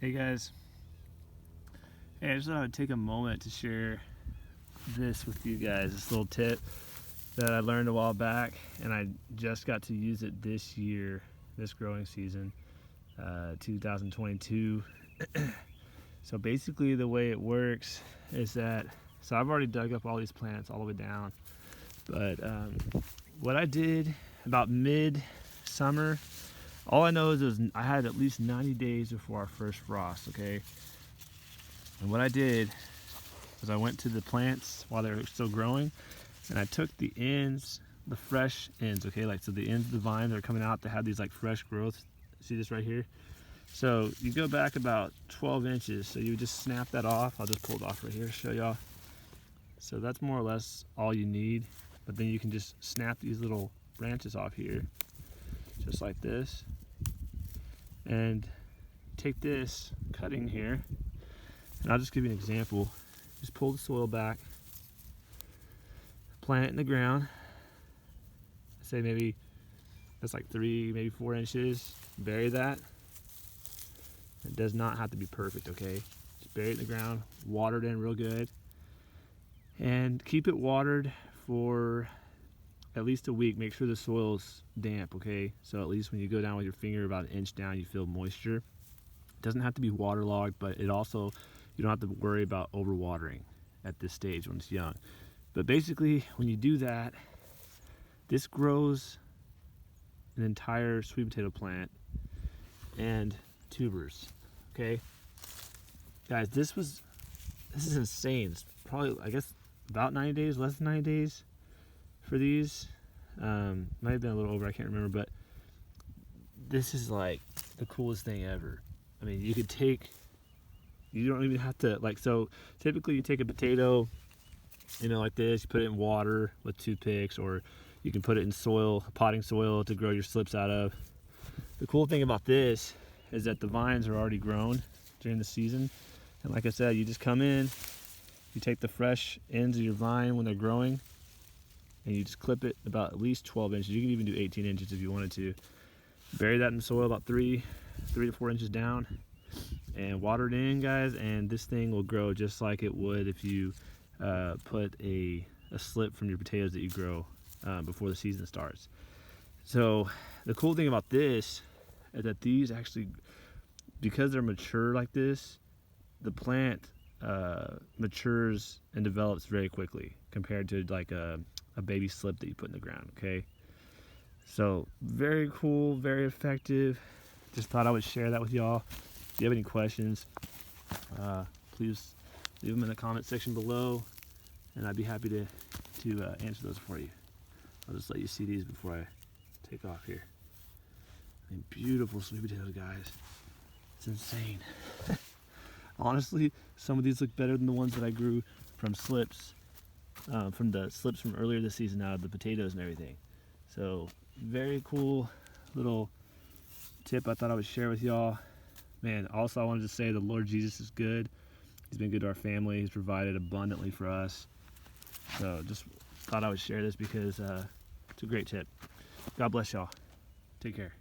Hey guys, hey, I just thought I would take a moment to share this with you guys, this little tip that I learned a while back, and I just got to use it this year, this growing season, 2022. So basically the way it works is that, so I've already dug up all these plants all the way down, but what I did about mid-summer, all I know is I had at least 90 days before our first frost, okay? And what I did was I went to the plants while they were still growing, and I took the ends, the fresh ends, okay? Like, so the ends of the vines that are coming out that have these like fresh growth. See this right here? So you go back about 12 inches, so you just snap that off. I'll just pull it off right here to show y'all. So that's more or less all you need, but then you can just snap these little branches off here, just like this. And take this cutting here, and I'll just give you an example. Just pull the soil back, plant it in the ground. Say maybe that's like 3, maybe 4 inches. Bury that. It does not have to be perfect, okay? Just bury it in the ground, water it in real good, and keep it watered for at least a week. Make sure the soil's damp, okay? So at least when you go down with your finger about 1 inch down, you feel moisture. It doesn't have to be waterlogged, but it also, you don't have to worry about overwatering at this stage when it's young. But basically, when you do that, this grows an entire sweet potato plant and tubers, okay? Guys, this is insane. It's probably, I guess, about 90 days, less than 90 days for these. Might have been a little over, I can't remember, but this is like the coolest thing ever. I mean, you don't even have to, like, so typically you take a potato, you know, like this, you put it in water with toothpicks, or you can put it in soil, potting soil to grow your slips out of. The cool thing about this is that the vines are already grown during the season, and like I said, you just come in, you take the fresh ends of your vine when they're growing, and you just clip it about at least 12 inches. You can even do 18 inches if you wanted to. Bury that in the soil about 3 to 4 inches down, and water it in, guys, and this thing will grow just like it would if you put a slip from your potatoes that you grow before the season starts. So the cool thing about this is that these actually, because they're mature like this, the plant matures and develops very quickly compared to like a baby slip that you put in the ground, okay? So very cool, very effective. Just thought I would share that with y'all. If you have any questions, please leave them in the comment section below, and I'd be happy to answer those for you. I'll just let you see these before I take off here. I mean, beautiful sweet potatoes, guys. It's insane. Honestly, some of these look better than the ones that I grew from slips, from the slips from earlier this season out of the potatoes and everything. So very cool little tip I thought I would share with y'all. Man, also I wanted to say the Lord Jesus is good. He's been good to our family. He's provided abundantly for us. So just thought I would share this because it's a great tip. God bless y'all. Take care.